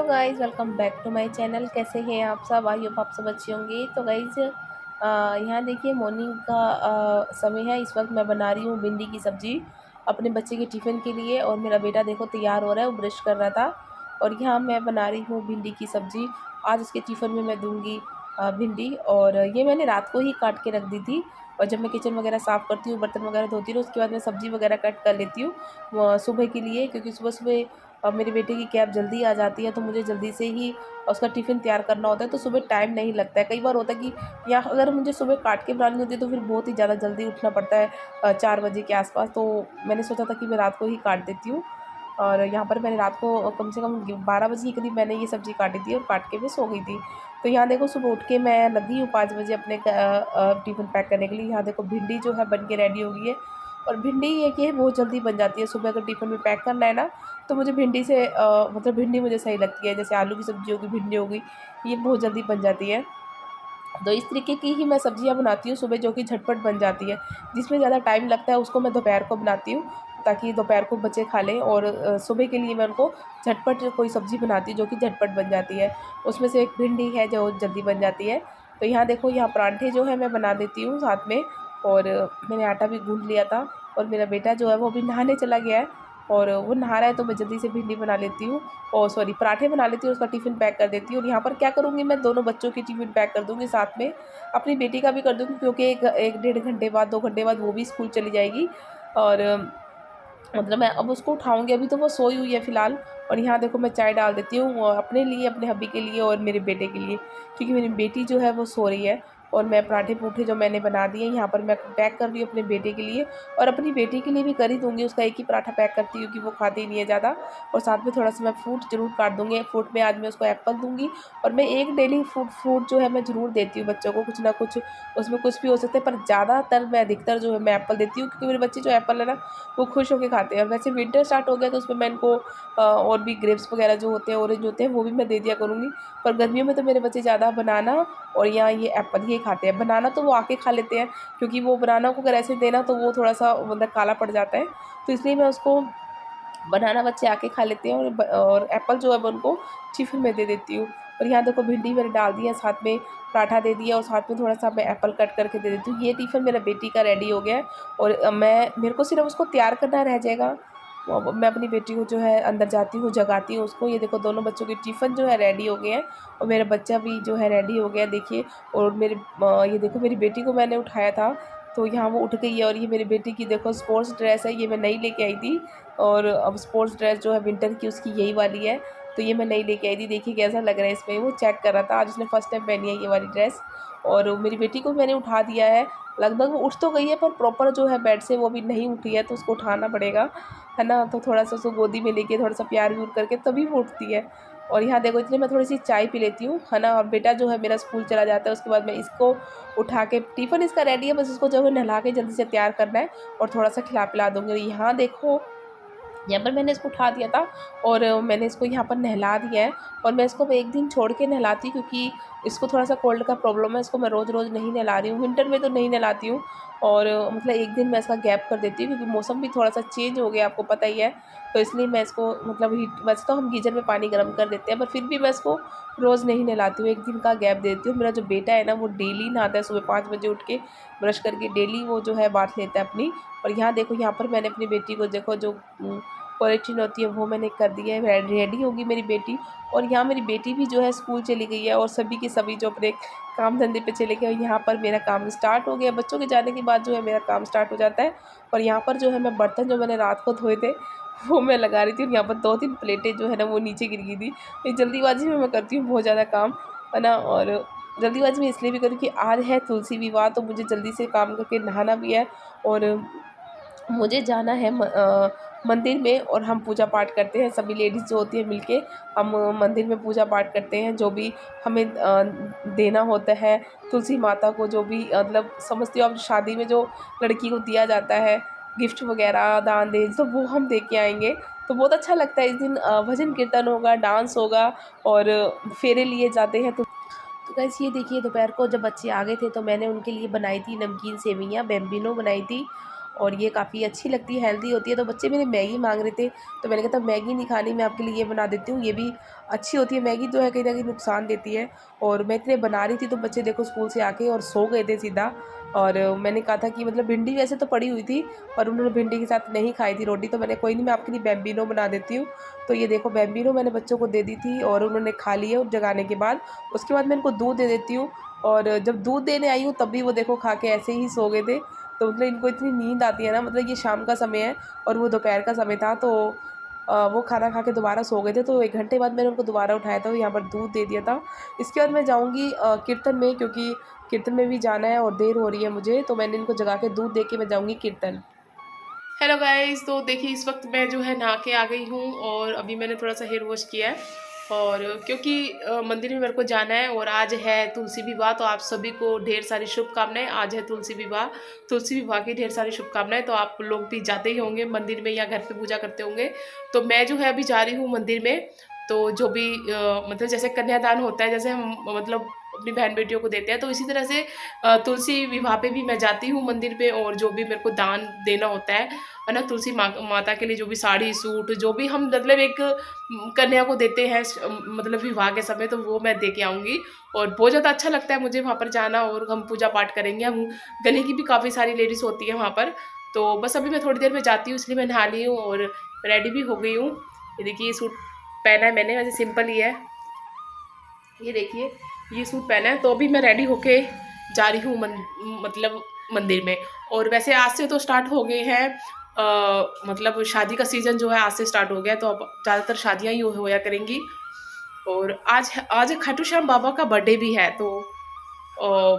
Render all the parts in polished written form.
Hello guys, welcome back to my channel. कैसे हैं आप सब? आई होप आप सब अच्छे होंगे। तो गाइस यहाँ देखिए मॉर्निंग का समय है। इस वक्त मैं बना रही हूँ भिंडी की सब्ज़ी अपने बच्चे के टिफ़िन के लिए। और मेरा बेटा देखो तैयार हो रहा है, वो ब्रश कर रहा था। और यहाँ मैं बना रही हूँ भिंडी की सब्ज़ी। आज इसके टिफ़िन में मैं दूँगी भिंडी। और ये मैंने रात को ही काट के रख दी थी। और जब मैं किचन वगैरह साफ़ करती हूँ, बर्तन वगैरह धोती हूँ, उसके बाद मैं सब्ज़ी वगैरह कट कर लेती हूँ सुबह के लिए, क्योंकि सुबह सुबह मेरे बेटे की कैब जल्दी आ जाती है, तो मुझे जल्दी से ही उसका टिफ़िन तैयार करना होता है। तो सुबह टाइम नहीं लगता है। कई बार होता है कि या अगर मुझे सुबह काट के बनानी होती है तो फिर बहुत ही ज़्यादा जल्दी उठना पड़ता है 4 बजे के आसपास। तो मैंने सोचा था कि मैं रात को ही काट देती हूँ। और यहाँ पर मैंने रात को कम से कम 12 बजे के करीब मैंने ये सब्ज़ी काटी थी और काट के मैं सो गई थी। तो यहाँ देखो सुबह उठ के मैं लगी हूँ 5 बजे अपने टिफ़िन पैक करने के लिए। यहाँ देखो भिंडी जो है बन के रेडी हो गई है। और भिंडी ये कि बहुत जल्दी बन जाती है। सुबह अगर टिफ़िन में पैक करना है ना, तो मुझे भिंडी से मतलब भिंडी मुझे सही लगती है। जैसे आलू की सब्ज़ी होगी, भिंडी हो गई, ये बहुत जल्दी बन जाती है। तो इस तरीके की ही मैं सब्ज़ियाँ बनाती हूँ सुबह, जो कि झटपट बन जाती है। जिसमें ज़्यादा टाइम लगता है उसको मैं दोपहर को बनाती हूँ, ताकि दोपहर को बच्चे खा लें। और सुबह के लिए मैं उनको झटपट कोई सब्ज़ी बनाती हूँ जो कि झटपट बन जाती है। उसमें से एक भिंडी है जो जल्दी बन जाती है। तो यहाँ देखो, यहाँ पराठे जो है मैं बना देती हूँ साथ में। और मैंने आटा भी गूँथ लिया था। और मेरा बेटा जो है वो अभी नहाने चला गया है। और वो नहा रहा है, तो मैं जल्दी से भिंडी बना लेती हूँ, और सॉरी पराठे बना लेती हूँ, उसका टिफ़िन पैक कर देती हूँ। और यहाँ पर क्या करूँगी, मैं दोनों बच्चों की टिफ़िन पैक कर दूँगी साथ में, अपनी बेटी का भी कर दूँगी, क्योंकि एक डेढ़ घंटे बाद, 2 घंटे बाद वो भी स्कूल चली जाएगी। और मतलब मैं अब उसको उठाऊँगी, अभी तो वो सोई हुई है फ़िलहाल। और यहाँ देखो मैं चाय डाल देती हूँ अपने लिए, अपने हब्बी के लिए और मेरे बेटे के लिए, क्योंकि मेरी बेटी जो है वो सो रही है। और मैं पराठे-पुराठे जो मैंने बना दिए यहाँ पर मैं पैक कर रही हूँ अपने बेटे के लिए। और अपनी बेटी के लिए भी कर ही दूँगी, उसका एक ही पराठा पैक करती हूँ, क्योंकि वो खाती ही नहीं है ज़्यादा। और साथ में थोड़ा-सा मैं फ्रूट ज़रूर काट दूँगी। फ्रूट में आज मैं उसको एप्पल दूँगी। और मैं एक डेली फ्रूट जो है मैं ज़रूर देती हूँ बच्चों को, कुछ ना कुछ उसमें कुछ भी हो सकता है, पर ज़्यादातर मैं अधिकतर जो है मैं एप्पल देती हूँ, क्योंकि मेरे बच्चे जो एप्पल है ना, वो खुश होके खाते हैं। और वैसे विंटर स्टार्ट हो गया, तो उसमें मैं इनको और भी ग्रेप्स वगैरह जो होते हैं, ऑरेंज होते हैं, वो भी मैं दे दिया करूँगी। पर गर्मियों में तो मेरे बच्चे ज़्यादा बनाना और या ये एप्पल ये खाते हैं। बनाना तो वो आके खा लेते हैं, क्योंकि वो बनाना को अगर ऐसे देना तो वो थोड़ा-सा मतलब काला पड़ जाता है। तो इसलिए मैं उसको बनाना बच्चे आके खा लेते हैं। और एप्पल जो है मैं उनको टिफ़िन में दे देती हूँ। और यहाँ देखो भिंडी मैंने डाल दी है, साथ में पराठा दे दिया, और साथ में थोड़ा-सा मैं एप्पल कट करके दे देती हूँ। ये टिफ़िन मेरा बेटी का रेडी हो गया है। और मेरे को सिर्फ़ उसको तैयार करना रह जाएगा। मैं अपनी बेटी को जो है अंदर जाती हूँ, जगाती हूँ उसको। ये देखो दोनों बच्चों के टिफ़िन जो है रेडी हो गए हैं। और मेरा बच्चा भी जो है रेडी हो गया है, देखिए। और ये देखो मेरी बेटी को मैंने उठाया था, तो यहाँ वो उठ गई है। और ये मेरी बेटी की देखो स्पोर्ट्स ड्रेस है, ये मैं नई लेके आई थी। और अब स्पोर्ट्स ड्रेस जो है विंटर की, उसकी यही वाली है। तो ये मैं नई लेके आई थी, देखिए कैसा लग रहा है इसमें। वो चेक कर रहा था, आज उसने फर्स्ट टाइम पहनी है ये वाली ड्रेस। और मेरी बेटी को मैंने उठा दिया है। लगभग वो उठ तो गई है, पर प्रॉपर जो है बेड से वो अभी नहीं उठी है, तो उसको उठाना पड़ेगा, है ना। तो थोड़ा-सा उसको गोदी में लेके थोड़ा-सा प्यार-व्यूर करके तभी वो उठती है। और यहाँ देखो इतने मैं थोड़ी-सी चाय पी लेती हूँ, है ना। और बेटा जो है मेरा स्कूल चला जाता है, उसके बाद मैं इसको उठा के, टिफ़िन इसका रेडी है, बस इसको जो है नहला के जल्दी से तैयार करना है, और थोड़ा-सा खिला-पिला दूँगी। और यहाँ देखो, यहाँ पर मैंने इसको उठा दिया था, और मैंने इसको यहाँ पर नहला दिया है। और मैं इसको 1 दिन छोड़ के नहलाती हूँ, क्योंकि इसको थोड़ा-सा कोल्ड का प्रॉब्लम है, इसको मैं रोज़-रोज़ नहीं नहला रही हूँ। विंटर में तो नहीं नहलाती हूँ। और मतलब 1 दिन मैं इसका गैप कर देती हूँ, क्योंकि मौसम भी थोड़ा-सा चेंज हो गया, आपको पता ही है। तो इसलिए मैं इसको मतलब हीट, वैसे तो हम गीज़र में पानी गर्म कर देते हैं, पर फिर भी मैं इसको रोज़ नहीं नहलाती हूँ, 1 दिन का गैप दे देती हूँ। मेरा जो बेटा है ना, वो डेली नहाता है, सुबह 5 बजे उठ के ब्रश करके डेली वो जो है बाथ लेता है अपनी। और यहाँ देखो, यहाँ पर मैंने अपनी बेटी को देखो जो पॉलीथीन होती है वो मैंने कर दी है, रेडी होगी मेरी बेटी। और यहाँ मेरी बेटी भी जो है स्कूल चली गई है, और सभी के सभी जो अपने काम धंधे पे चले गए। और यहाँ पर मेरा काम स्टार्ट हो गया, बच्चों के जाने के बाद जो है मेरा काम स्टार्ट हो जाता है। और यहाँ पर जो है मैं बर्तन जो मैंने रात को धोए थे वो मैं लगा रही थी। और यहाँ पर 2-3 प्लेटें जो है ना वो नीचे गिर गई थी। ये जल्दीबाजी में मैं करती हूँ बहुत ज़्यादा काम, है ना। और जल्दीबाजी में इसलिए भी करूँ कि आज है तुलसी विवाह, तो मुझे जल्दी से काम करके नहाना भी है। और मुझे जाना है मंदिर में, और हम पूजा पाठ करते हैं, सभी लेडीज़ जो होती है मिलके हम मंदिर में पूजा पाठ करते हैं। जो भी हमें देना होता है तुलसी माता को, जो भी मतलब समझती हो आप, शादी में जो लड़की को दिया जाता है गिफ्ट वगैरह, दान दहेज, तो वो हम दे के आएँगे। तो बहुत अच्छा लगता है इस दिन। भजन कीर्तन होगा, डांस होगा, और फेरे लिए जाते हैं। तो गाइस ये देखिए, दोपहर को जब बच्चे आ गए थे, तो मैंने उनके लिए बनाई थी नमकीन सेवइयाँ, बैम्बिनो बनाई थी। और ये काफ़ी अच्छी लगती है, हेल्दी होती है। तो बच्चे मेरे मैगी मांग रहे थे, तो मैंने कहा था मैगी नहीं खानी, मैं आपके लिए ये बना देती हूँ, ये भी अच्छी होती है। मैगी जो है कहीं ना कहीं नुकसान देती है। और मैं इतने बना रही थी तो बच्चे देखो स्कूल से आके और सो गए थे सीधा। और मैंने कहा था कि मतलब भिंडी वैसे तो पड़ी हुई थी, पर उन्होंने भिंडी के साथ नहीं खाई थी रोटी, तो मैंने कोई नहीं, मैं आपके लिए बैम्बिनो बना देती हूँ। तो ये देखो बैम्बिनो मैंने बच्चों को दे दी थी और उन्होंने खा लिया जगाने के बाद। उसके बाद मैं इनको दूध दे देती हूँ, और जब दूध देने आई हूँ तब भी वो देखो खा के ऐसे ही सो गए थे। तो मतलब इनको इतनी नींद आती है ना, मतलब ये शाम का समय है और वो दोपहर का समय था, तो वो खाना खा के दोबारा सो गए थे। तो 1 घंटे बाद मैंने उनको दोबारा उठाया था, यहाँ पर दूध दे दिया था। इसके बाद मैं जाऊँगी कीर्तन में, क्योंकि कीर्तन में भी जाना है और देर हो रही है मुझे, तो मैंने इनको जगा के दूध दे के मैं जाऊँगी कीर्तन। हेलो गाइस, तो देखिए इस वक्त मैं जो है नहा के आ गई हूँ और अभी मैंने थोड़ा सा हेयर वॉश किया है। और क्योंकि मंदिर में मेरे को जाना है और आज है तुलसी विवाह, तो आप सभी को ढेर सारी शुभकामनाएं। आज है तुलसी विवाह की ढेर सारी शुभकामनाएं। तो आप लोग भी जाते ही होंगे मंदिर में या घर पे पूजा करते होंगे। तो मैं जो है अभी जा रही हूँ मंदिर में। तो जो भी मतलब जैसे कन्यादान होता है, जैसे हम मतलब अपनी बहन बेटियों को देते हैं, तो इसी तरह से तुलसी विवाह पे भी मैं जाती हूँ मंदिर पे। और जो भी मेरे को दान देना होता है ना, तुलसी माता के लिए जो भी साड़ी सूट जो भी हम मतलब एक कन्या को देते हैं मतलब विवाह के समय, तो वो मैं दे के आऊँगी। और बहुत ज़्यादा अच्छा लगता है मुझे वहाँ पर जाना, और हम पूजा पाठ करेंगे। हम गली की भी काफ़ी सारी लेडीज़ होती है वहाँ पर। तो बस अभी मैं थोड़ी देर में जाती हूँ, इसलिए मैं नहा ली हूँ और रेडी भी हो गई हूँ। ये देखिए ये सूट पहना है मैंने, वैसे सिंपल ही है। ये देखिए ये सूट पहना है। तो अभी मैं रेडी होके जा रही हूँ मतलब मंदिर में। और वैसे आज से तो स्टार्ट हो गए हैं मतलब शादी का सीज़न जो है आज से स्टार्ट हो गया, तो अब ज़्यादातर शादियाँ ही होया करेंगी। और आज खाटू श्याम बाबा का बर्थडे भी है। तो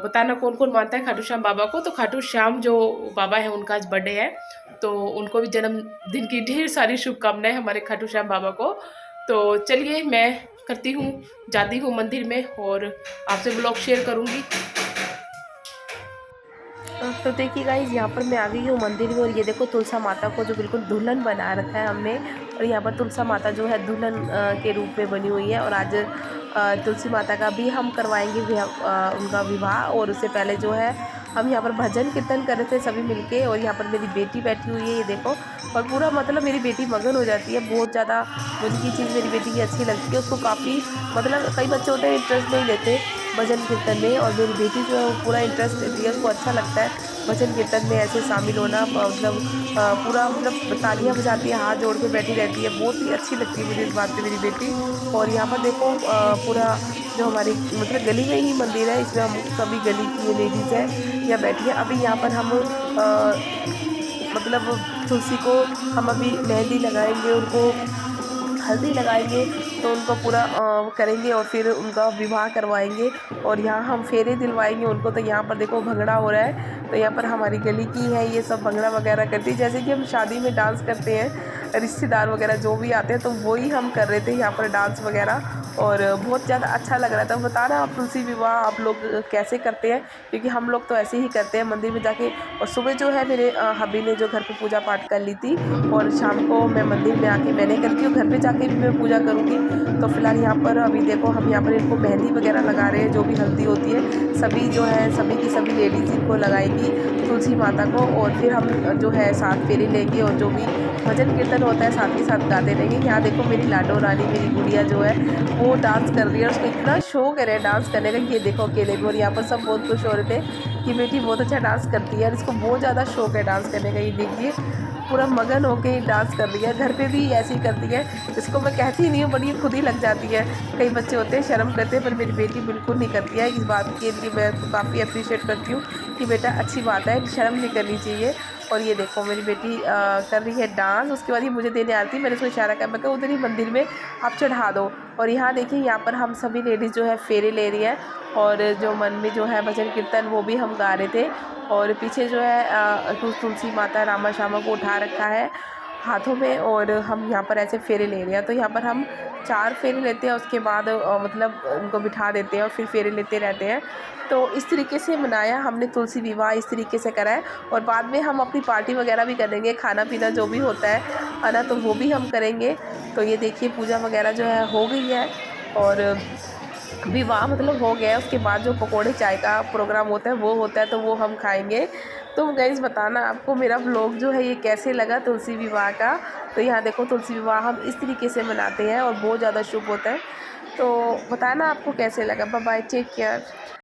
बताना कौन कौन मानता है खाटू श्याम बाबा को। तो खाटू श्याम जो बाबा है उनका आज बर्थडे है, तो उनको भी जन्मदिन की ढेर सारी शुभकामनाएं हमारे खाटू श्याम बाबा को। तो चलिए मैं करती हूँ, जाती हूँ मंदिर में और आपसे ब्लॉग शेयर करूँगी। तो देखिए गाइस, यहाँ पर मैं आ गई हूँ मंदिर में, और ये देखो तुलसा माता को जो बिल्कुल दुल्हन बना रखा है हमने। और यहाँ पर तुलसा माता जो है दुल्हन के रूप में बनी हुई है। और आज तुलसी माता का भी हम करवाएंगे उनका विवाह। और उससे पहले जो है हम यहाँ पर भजन कीर्तन कर रहे थे सभी मिलके। और यहाँ पर मेरी बेटी बैठी हुई है, ये देखो। और पूरा मतलब मेरी बेटी मगन हो जाती है बहुत ज़्यादा। मुझे ये चीज़ मेरी बेटी की अच्छी लगती है, उसको काफ़ी मतलब कई बच्चे होते हैं इंटरेस्ट नहीं लेते भजन कीर्तन में, और मेरी बेटी जो है वो पूरा इंटरेस्ट लेती है, उसको अच्छा लगता है भजन कीर्तन में ऐसे शामिल होना। मतलब पूरा मतलब तालियां बजाती है, हाथ जोड़ के बैठी रहती है, बहुत ही अच्छी लगती है मुझे इस बात पे मेरी बेटी। और यहाँ पर देखो पूरा जो हमारी मतलब गली में ही मंदिर है, इसमें हम सभी गली की लेडीज़ है यहाँ बैठी है। अभी यहाँ पर हम मतलब तुलसी को हम अभी मेहंदी लगाएंगे, उनको हल्दी लगाएंगे, तो उनको पूरा करेंगे और फिर उनका विवाह करवाएंगे। और यहाँ हम फेरे दिलवाएंगे उनको। तो यहाँ पर देखो भंगड़ा हो रहा है, तो यहाँ पर हमारी गली की है ये सब भंगड़ा वगैरह करती है, जैसे कि हम शादी में डांस करते हैं, रिश्तेदार वगैरह जो भी आते हैं, तो वही हम कर रहे थे यहाँ पर डांस वगैरह। और बहुत ज़्यादा अच्छा लग रहा था। बताना आप तुलसी विवाह आप लोग कैसे करते हैं, क्योंकि हम लोग तो ऐसे ही करते हैं मंदिर में जाके। और सुबह जो है मेरे हबी ने जो घर पे पूजा पाठ कर ली थी, और शाम को मैं मंदिर में आके मैंने करती हूँ, घर पे जाके भी मैं पूजा करूँगी। तो फिलहाल यहाँ पर अभी देखो हम यहाँ पर इनको मेहंदी वगैरह लगा रहे हैं, जो भी हल्दी होती है सभी जो है सभी की सभी लेडीज़ इनको लगाएंगी तुलसी माता को। और फिर हम जो है साथ फेरे लेंगे, और जो भी भजन कीर्तन होता है साथ ही साथ गाते रहेंगे। यहाँ देखो मेरी लाडो रानी मेरी गुड़िया जो है वो डांस कर रही है, उसको इतना शौक है डांस करने का, ये देखो अकेले में। और यहाँ पर सब बहुत खुश हो रहे थे कि बेटी बहुत अच्छा डांस करती है, और इसको बहुत ज़्यादा शौक है डांस करने का। ये देखिए पूरा मगन होके डांस कर रही है, घर पे भी ऐसे ही करती है। इसको मैं कहती नहीं हूँ, बट ये खुद ही लग जाती है। कई बच्चे होते हैं शर्म करते हैं, पर मेरी बेटी बिल्कुल नहीं करती है। इस बात के लिए मैं तो काफ़ी अप्रिशिएट करती हूँ कि बेटा अच्छी बात है, शर्म नहीं करनी चाहिए। और ये देखो मेरी बेटी कर रही है डांस। उसके बाद ये मुझे देने आती, मैंने उसको इशारा किया, मैं कहा उधर ही मंदिर में आप चढ़ा दो। और यहाँ देखिए यहाँ पर हम सभी लेडीज़ जो है फेरे ले रही है, और जो मन में जो है भजन कीर्तन वो भी हम गा रहे थे। और पीछे जो है तुलसी माता रामा श्यामा को उठा रखा है हाथों में, और हम यहाँ पर ऐसे फेरे ले रहे हैं। तो यहाँ पर हम 4 फेरे लेते हैं, उसके बाद मतलब उनको बिठा देते हैं और फिर फेरे लेते रहते हैं। तो इस तरीके से मनाया हमने तुलसी विवाह, इस तरीके से करा है। और बाद में हम अपनी पार्टी वगैरह भी करेंगे, खाना पीना जो भी होता है ना, तो वो भी हम करेंगे। तो ये देखिए पूजा वगैरह जो है हो गई है, और विवाह मतलब हो गया है। उसके बाद जो पकोड़े चाय का प्रोग्राम होता है वो होता है, तो वो हम खाएंगे। तुम गाइस बताना आपको मेरा व्लॉग जो है ये कैसे लगा तुलसी विवाह का। तो यहाँ देखो तुलसी विवाह हम इस तरीके से मनाते हैं और बहुत ज़्यादा शुभ होता है। तो बताना आपको कैसे लगा। Bye bye, take care.